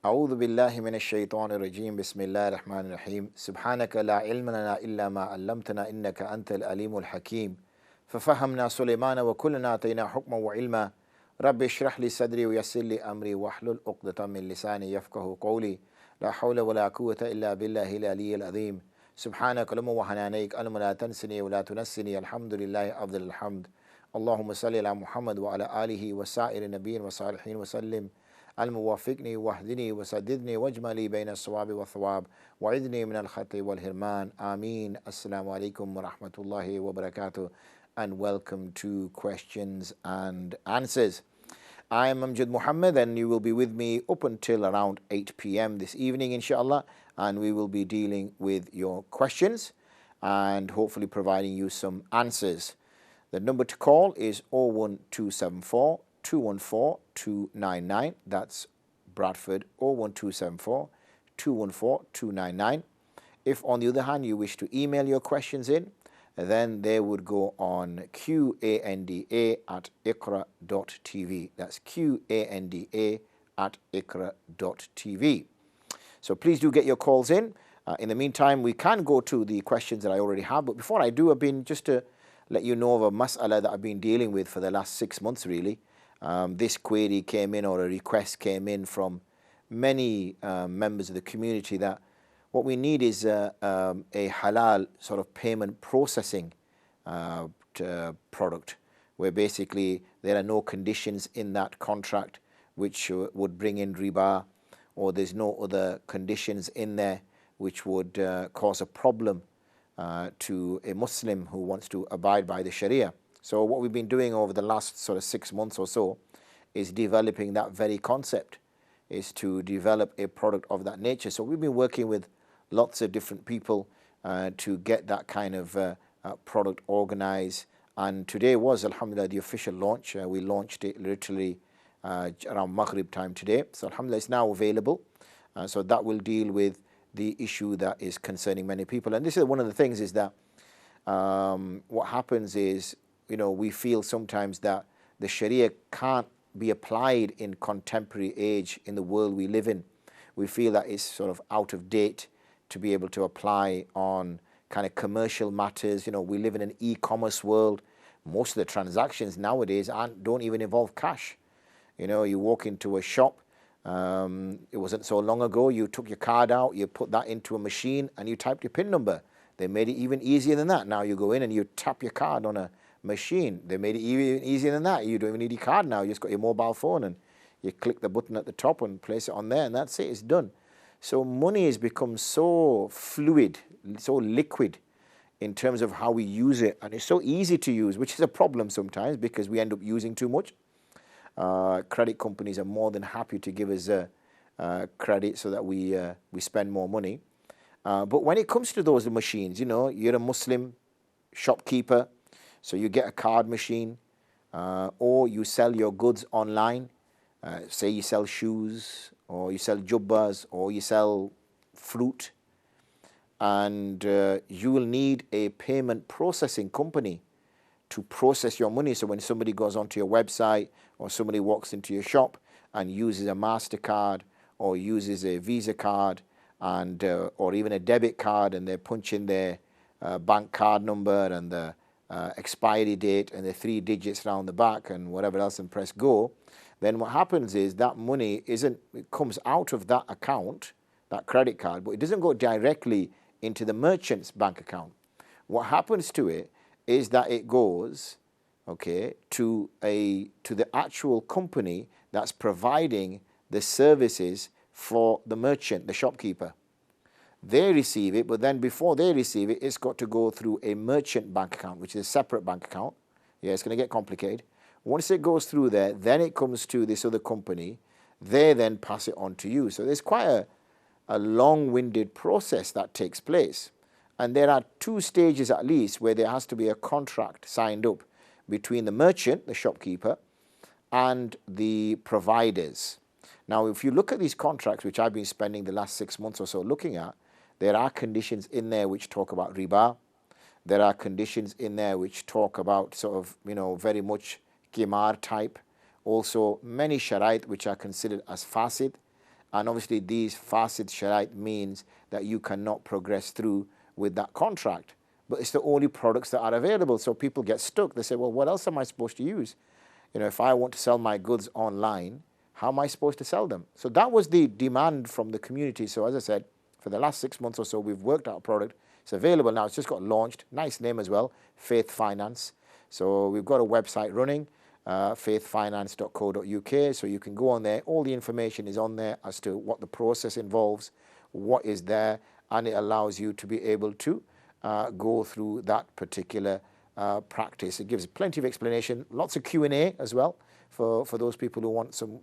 أعوذ بالله من الشيطان الرجيم بسم الله الرحمن الرحيم سبحانك لا علم لنا إلا ما علمتنا إنك أنت العليم الحكيم ففهمنا سليمان وكلنا آتينا حكما وعلما رب اشرح لي صدري ويسر لي أمري واحلل عقدة من لساني يفقه قولي لا حول ولا قوة إلا بالله العلي العظيم سبحانك اللهم وحنانيك اللهم لا تنسني ولا تنسني الحمد لله أفضل الحمد اللهم صل على محمد وعلى آله وسائر النبيين والصالحين وسلم الموافقني واهدني وسددني واجملي بين الصواب والثواب وعذني من الخطأ والهرمان آمين. Assalamu alaikum wa rahmatullahi wa barakatuh, and welcome to Questions and Answers. I am Amjad Muhammad, and you will be with me up until around 8 p.m. this evening inshallah, and we will be dealing with your questions and hopefully providing you some answers. The number to call is 01274 214 299. That's Bradford 01274 214 299. If on the other hand you wish to email your questions in, then they would go on qanda@iqra.tv. That's qanda@iqra.tv. So please do get your calls in. In the meantime, we can go to the questions that I already have. But before I do, I've been just to let you know of a mas'ala that I've been dealing with for the last 6 months really. This query came in, or a request came in from many members of the community, that what we need is a halal sort of payment processing product, where basically there are no conditions in that contract which would bring in riba, or there's no other conditions in there which would cause a problem to a Muslim who wants to abide by the Sharia. So what we've been doing over the last sort of 6 months or so is developing that very concept, is to develop a product of that nature. So we've been working with lots of different people to get that kind of product organized. And today was, alhamdulillah, the official launch. We launched it literally around Maghrib time today. So alhamdulillah, it's now available. So that will deal with the issue that is concerning many people. And this is one of the things, is that what happens is, we feel sometimes that the Sharia can't be applied in contemporary age in the world we live in. We feel that it's sort of out of date to be able to apply on kind of commercial matters. We live in an e-commerce world. Most of the transactions nowadays don't even involve cash. You walk into a shop. It wasn't so long ago, you took your card out, you put that into a machine, and you typed your PIN number. They made it even easier than that. Now you go in and you tap your card on a machine. They made it even easier than that. You don't even need your card now. You just got your mobile phone and you click the button at the top and place it on there, and that's it. It's done. So money has become so fluid, so liquid in terms of how we use it, and it's so easy to use, which is a problem sometimes because we end up using too much. Credit companies are more than happy to give us credit so that we spend more money. But when it comes to those machines, you're a Muslim shopkeeper, so you get a card machine, or you sell your goods online. Say you sell shoes, or you sell jubbas, or you sell fruit, and you will need a payment processing company to process your money. So when somebody goes onto your website, or somebody walks into your shop and uses a MasterCard or uses a Visa card, and or even a debit card, and they punch in their bank card number and the expiry date and the 3 digits around the back and whatever else, and press go, then what happens is that money it comes out of that account, that credit card, but it doesn't go directly into the merchant's bank account. What happens to it is that it goes, to the actual company that's providing the services for the merchant, the shopkeeper. They receive it, but then before they receive it, it's got to go through a merchant bank account, which is a separate bank account. Yeah, it's going to get complicated. Once it goes through there, then it comes to this other company. They then pass it on to you. So there's quite a long-winded process that takes place. And there are 2 stages at least where there has to be a contract signed up between the merchant, the shopkeeper, and the providers. Now, if you look at these contracts, which I've been spending the last 6 months or so looking at, there are conditions in there which talk about riba. There are conditions in there which talk about sort of, very much qimar type. Also, many sharait which are considered as fasid. And obviously these fasid sharait means that you cannot progress through with that contract. But it's the only products that are available. So people get stuck. They say, well, what else am I supposed to use? You know, if I want to sell my goods online, how am I supposed to sell them? So that was the demand from the community. So as I said, for the last 6 months or so, we've worked out a product. It's available now. It's just got launched. Nice name as well, Faith Finance. So we've got a website running, faithfinance.co.uk. So you can go on there. All the information is on there as to what the process involves, what is there, and it allows you to be able to go through that particular practice. It gives plenty of explanation, lots of Q&A as well for those people who want some,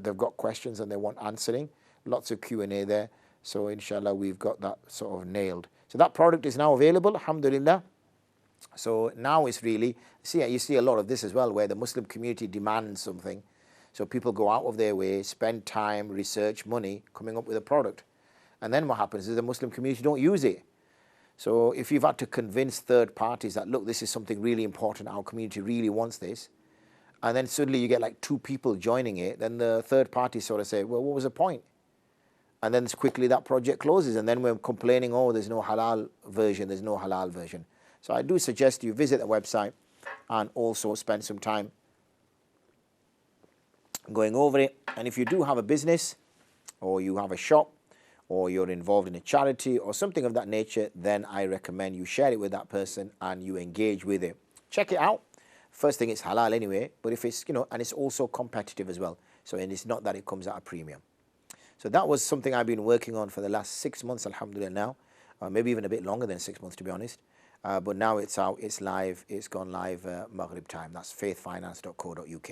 they've got questions and they want answering. Lots of Q&A there. So inshallah, we've got that sort of nailed. So that product is now available, alhamdulillah. So now it's really, you see a lot of this as well, where the Muslim community demands something. So people go out of their way, spend time, research, money, coming up with a product. And then what happens is the Muslim community don't use it. So if you've had to convince third parties that, look, this is something really important, our community really wants this, and then suddenly you get like 2 people joining it, then the third party sort of say, well, what was the point? And then quickly that project closes, and then we're complaining, oh, there's no halal version, there's no halal version. So I do suggest you visit the website and also spend some time going over it. And if you do have a business, or you have a shop, or you're involved in a charity or something of that nature, then I recommend you share it with that person and you engage with it. Check it out. First thing, it's halal anyway, but if it's, and it's also competitive as well. So, and it's not that it comes at a premium. So that was something I've been working on for the last 6 months, alhamdulillah now, maybe even a bit longer than 6 months to be honest. But now it's out, it's live, it's gone live Maghrib time. That's faithfinance.co.uk.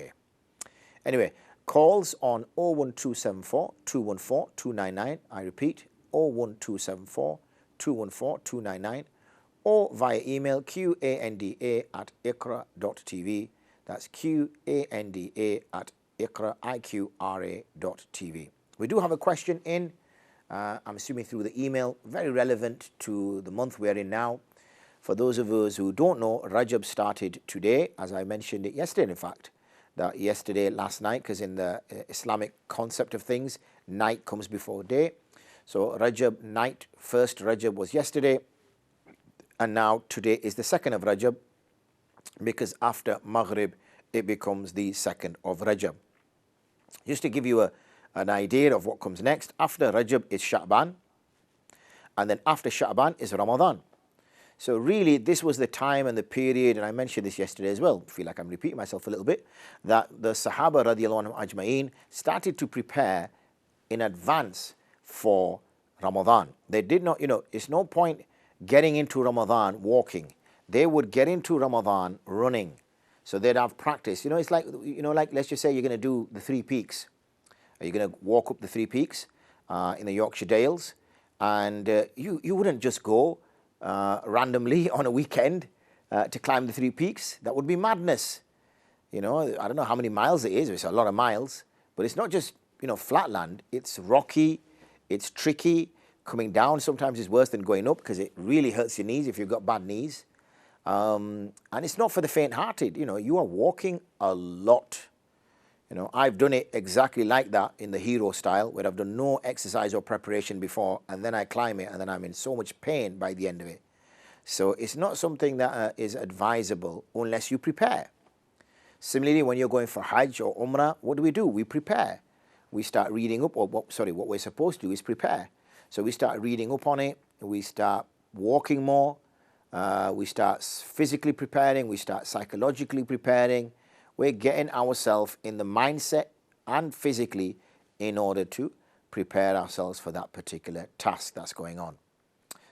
Anyway, calls on 01274 214 299. I repeat, 01274 214 299. Or via email qanda@iqra.tv. That's qanda@iqra.tv. We do have a question in, I'm assuming through the email, very relevant to the month we're in now. For those of us who don't know, Rajab started today, as I mentioned it yesterday, in fact. That yesterday, last night, because in the Islamic concept of things, night comes before day. So Rajab night, first Rajab was yesterday, and now today is the 2nd of Rajab, because after Maghrib, it becomes the 2nd of Rajab. Just to give you an idea of what comes next, after Rajab is Sha'ban, and then after Sha'ban is Ramadan. So really, this was the time and the period, and I mentioned this yesterday as well, I feel like I'm repeating myself a little bit, that the Sahaba radiallahu anhum ajma'een started to prepare in advance for Ramadan. They did not, it's no point getting into Ramadan walking. They would get into Ramadan running. So they'd have practice. It's like, like let's just say you're going to do the 3 peaks. You're going to walk up the 3 peaks in the Yorkshire Dales, and you wouldn't just go randomly on a weekend to climb the 3 peaks. That would be madness. I don't know how many miles it is. It's a lot of miles, but it's not just, flat land. It's rocky, it's tricky. Coming down sometimes is worse than going up because it really hurts your knees if you've got bad knees. And it's not for the faint-hearted. You are walking a lot. I've done it exactly like that in the hero style, where I've done no exercise or preparation before, and then I climb it, and then I'm in so much pain by the end of it. So it's not something that is advisable unless you prepare. Similarly, when you're going for Hajj or Umrah, what do? We prepare. We start reading up, what we're supposed to do is prepare. So we start reading up on it, we start walking more, we start physically preparing, we start psychologically preparing. We're getting ourselves in the mindset and physically in order to prepare ourselves for that particular task that's going on.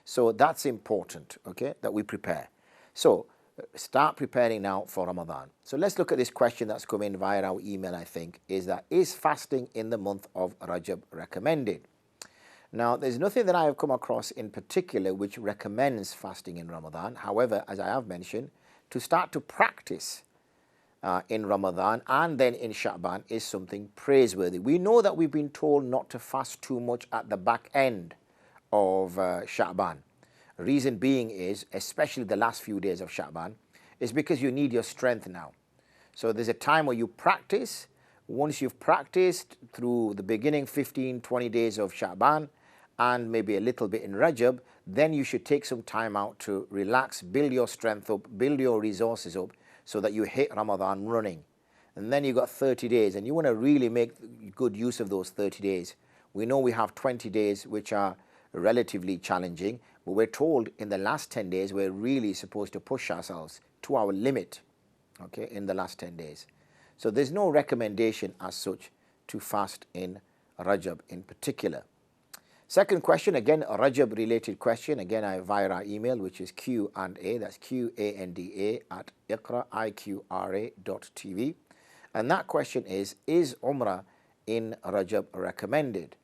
So that's important, okay, that we prepare. So start preparing now for Ramadan. So let's look at this question that's come in via our email, I think, is fasting in the month of Rajab recommended? Now, there's nothing that I have come across in particular which recommends fasting in Ramadan. However, as I have mentioned, to start to practice in Ramadan and then in Sha'ban is something praiseworthy. We know that we've been told not to fast too much at the back end of Sha'ban. Reason being is, especially the last few days of Sha'ban, is because you need your strength now. So there's a time where you practice, Once you've practiced through the beginning 15, 20 days of Sha'ban and maybe a little bit in Rajab, then you should take some time out to relax, build your strength up, build your resources up so that you hit Ramadan running. And then you got 30 days and you want to really make good use of those 30 days. We know we have 20 days which are relatively challenging, but we're told in the last 10 days we're really supposed to push ourselves to our limit, okay, in the last 10 days. So there's no recommendation as such to fast in Rajab in particular. Second question, again a Rajab related question, again via our email, which is Q&A, that's Qanda at iqra.tv. And that question is Umrah in Rajab recommended?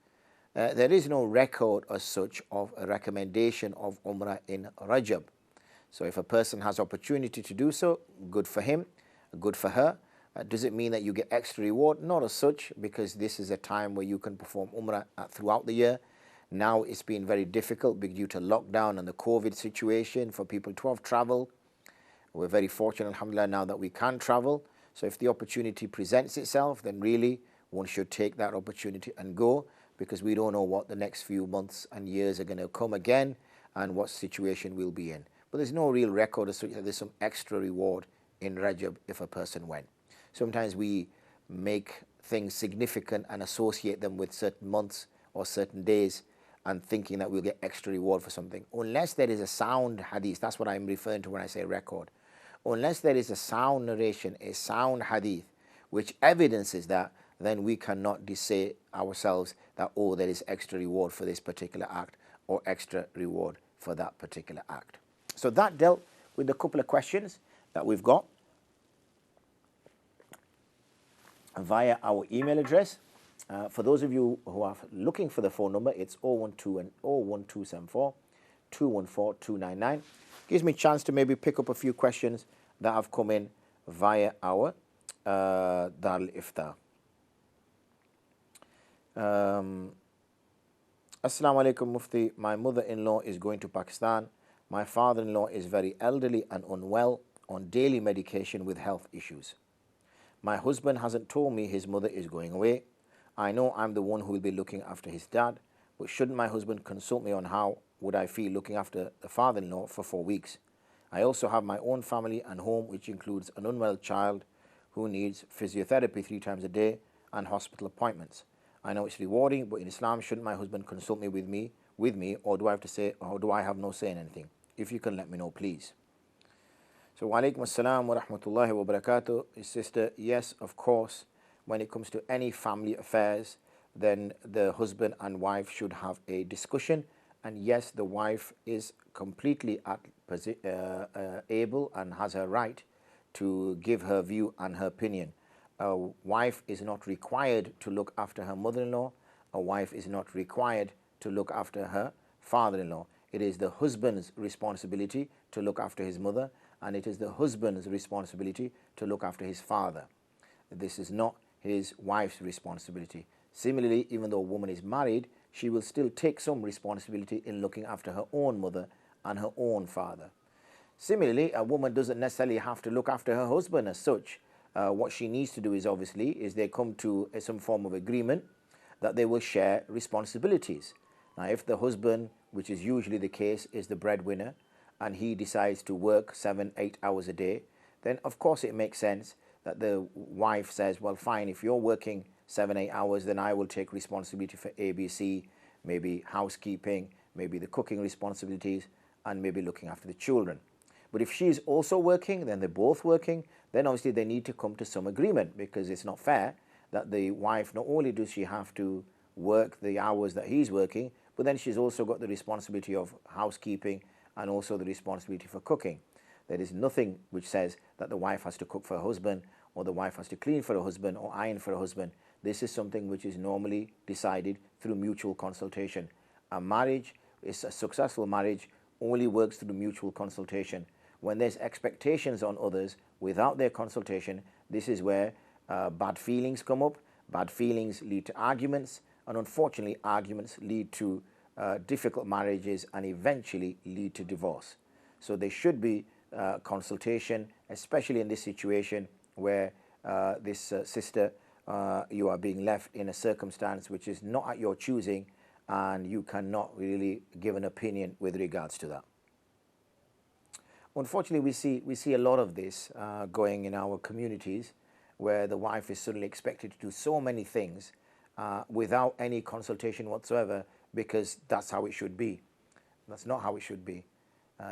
There is no record as such of a recommendation of Umrah in Rajab. So if a person has opportunity to do so, good for him, good for her. Does it mean that you get extra reward? Not as such, because this is a time where you can perform Umrah throughout the year. Now it's been very difficult due to lockdown and the COVID situation for people to have travel. We're very fortunate, alhamdulillah, now that we can travel. So if the opportunity presents itself, then really one should take that opportunity and go, because we don't know what the next few months and years are going to come again and what situation we'll be in. But there's no real record as such that there's some extra reward in Rajab if a person went. Sometimes we make things significant and associate them with certain months or certain days and thinking that we'll get extra reward for something. Unless there is a sound hadith, that's what I'm referring to when I say record. Unless there is a sound narration, a sound hadith, which evidences that, then we cannot say ourselves that, oh, there is extra reward for this particular act or extra reward for that particular act. So that dealt with a couple of questions that we've got via our email address. For those of you who are looking for the phone number, it's 012 and 01274 214 299. Gives me a chance to maybe pick up a few questions that have come in via our Darul Iftar. Assalamu alaikum Mufti. My mother-in-law is going to Pakistan. My father-in-law is very elderly and unwell on daily medication with health issues. My husband hasn't told me his mother is going away. I know I'm the one who will be looking after his dad, but shouldn't my husband consult me on how would I feel looking after the father-in-law for 4 weeks? I also have my own family and home, which includes an unwell child who needs physiotherapy 3 times a day and hospital appointments. I know it's rewarding, but in Islam, shouldn't my husband consult me with me, or do I have to say, or do I have no say in anything? If you can let me know, please. So, wa alaikum assalam wa rahmatullahi wa barakatuh. Sister, yes, of course, when it comes to any family affairs, then the husband and wife should have a discussion. And yes, the wife is completely able and has her right to give her view and her opinion. A wife is not required to look after her mother-in-law. A wife is not required to look after her father-in-law. It is the husband's responsibility to look after his mother, and it is the husband's responsibility to look after his father. This is not his wife's responsibility. Similarly, even though a woman is married, she will still take some responsibility in looking after her own mother and her own father. Similarly, a woman doesn't necessarily have to look after her husband as such. What she needs to do is they come to some form of agreement that they will share responsibilities. Now, if the husband, which is usually the case, is the breadwinner and he decides to work 7-8 hours a day, then of course it makes sense that the wife says, well, fine, if you're working 7-8 hours, then I will take responsibility for ABC, maybe housekeeping, maybe the cooking responsibilities, and maybe looking after the children. But if she's also working, then they're both working, then obviously they need to come to some agreement, because it's not fair that the wife, not only does she have to work the hours that he's working, but then she's also got the responsibility of housekeeping and also the responsibility for cooking. There is nothing which says that the wife has to cook for her husband, or the wife has to clean for her husband, or iron for her husband. This is something which is normally decided through mutual consultation. A marriage, a successful marriage, only works through mutual consultation. When there's expectations on others without their consultation, this is where bad feelings come up. Bad feelings lead to arguments, and unfortunately arguments lead to difficult marriages and eventually lead to divorce. So there should be consultation, especially in this situation where this sister you are being left in a circumstance which is not at your choosing, and you cannot really give an opinion with regards to that. Unfortunately, we see a lot of this going in our communities, where the wife is suddenly expected to do so many things without any consultation whatsoever, because that's how it should be. That's not how it should be.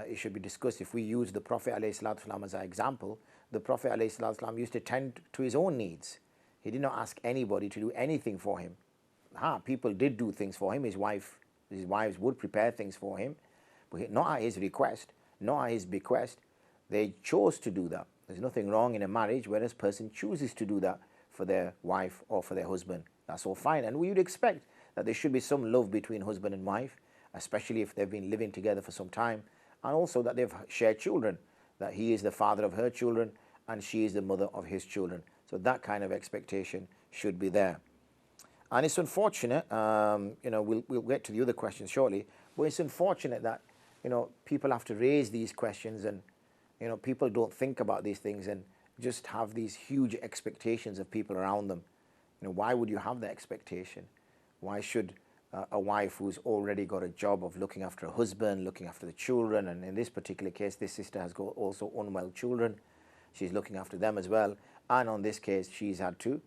It should be discussed. If we use the Prophet ﷺ as our example, the Prophet ﷺ used to tend to his own needs. He did not ask anybody to do anything for him. People did do things for him. His wives would prepare things for him, but not at his request, not at his bequest. They chose to do that. There's nothing wrong in a marriage where a person chooses to do that for their wife or for their husband. That's all fine. And we would expect that there should be some love between husband and wife, especially if they've been living together for some time, and also that they've shared children, that he is the father of her children and she is the mother of his children. So that kind of expectation should be there. And it's unfortunate, we'll get to the other questions shortly, but it's unfortunate that, people have to raise these questions, and, people don't think about these things and just have these huge expectations of people around them. Why would you have that expectation? Why should a wife who's already got a job of looking after a husband, looking after the children, and in this particular case, this sister has got also unwell children, she's looking after them as well, and on this case, she's had to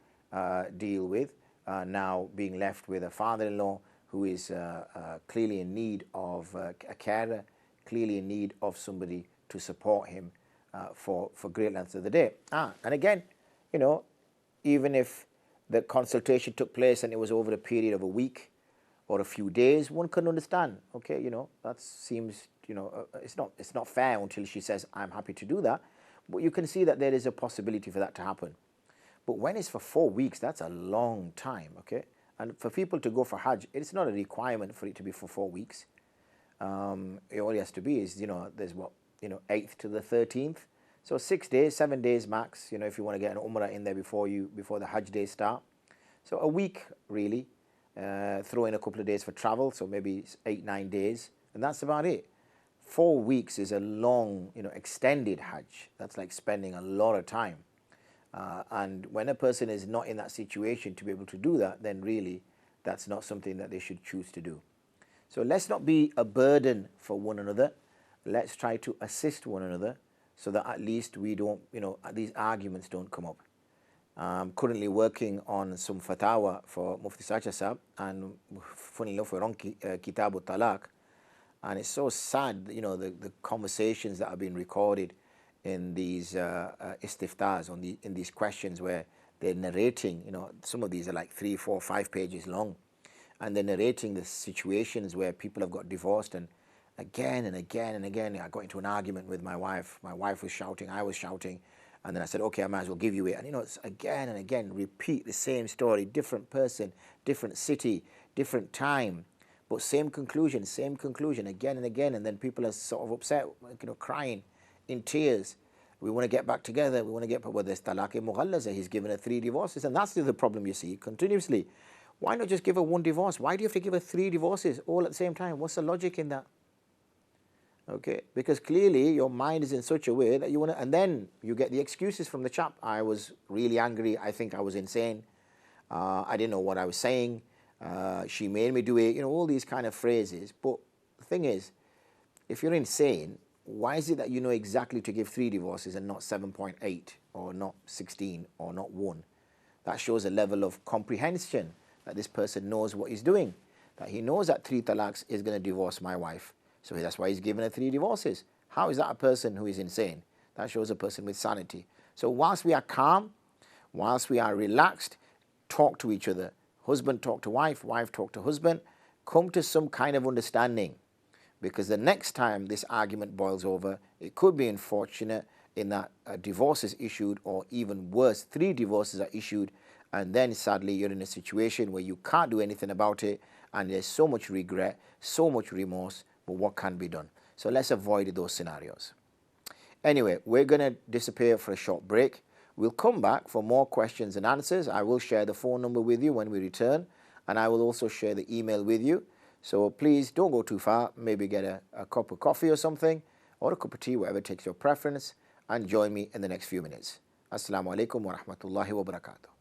deal with now being left with a father-in-law who is clearly in need of a carer, clearly in need of somebody to support him for great lengths of the day. And again, even if the consultation took place and it was over a period of a week or a few days, one can understand. Okay, that seems, it's not fair until she says, I'm happy to do that. But you can see that there is a possibility for that to happen. But when it's for 4 weeks, that's a long time, okay? And for people to go for Hajj, it's not a requirement for it to be for 4 weeks. All it has to be is, there's 8th to the 13th. So 6 days, 7 days max, if you want to get an Umrah in there before the Hajj days start. So a week, really. Throw in a couple of days for travel, so maybe 8, 9 days, and that's about it. 4 weeks is a long, extended Hajj. That's like spending a lot of time. And when a person is not in that situation to be able to do that, then really that's not something that they should choose to do. So let's not be a burden for one another. Let's try to assist one another so that at least we don't, these arguments don't come up. I'm currently working on some fatwa for Mufti Sacha Sahab, and funny enough, we're on Kitab al-Talaq, and it's so sad, the conversations that have been recorded in these istiftars, in these questions where they're narrating, some of these are like 3, 4, 5 pages long, and they're narrating the situations where people have got divorced, and again and again and again, I got into an argument with my wife. My wife was shouting, I was shouting, and then I said, okay, I might as well give you it. And it's again and again, repeat the same story, different person, different city, different time, but same conclusion, again and again. And then people are sort of upset, crying in tears. We want to get back together. We want to get back. Well, there's talaq-e-mughallaza. He's given her 3 divorces. And that's the other problem you see continuously. Why not just give her 1 divorce? Why do you have to give her 3 divorces all at the same time? What's the logic in that? Okay, because clearly your mind is in such a way that you want to, and then you get the excuses from the chap. I was really angry. I think I was insane. I didn't know what I was saying. She made me do it. All these kind of phrases. But the thing is, if you're insane, why is it that you know exactly to give 3 divorces and not 7.8 or not 16 or not 1? That shows a level of comprehension that this person knows what he's doing. That he knows that 3 talaqs is going to divorce my wife. So that's why he's given her 3 divorces. How is that a person who is insane? That shows a person with sanity. So whilst we are calm, whilst we are relaxed, talk to each other. Husband talk to wife, wife talk to husband. Come to some kind of understanding. Because the next time this argument boils over, it could be unfortunate in that a divorce is issued, or even worse, 3 divorces are issued, and then sadly you're in a situation where you can't do anything about it, and there's so much regret, so much remorse, but what can be done? So let's avoid those scenarios. Anyway, we're going to disappear for a short break. We'll come back for more questions and answers. I will share the phone number with you when we return, and I will also share the email with you. So please don't go too far. Maybe get a cup of coffee or something, or a cup of tea, whatever takes your preference, and join me in the next few minutes. Assalamu alaikum wa rahmatullahi wa barakatuh.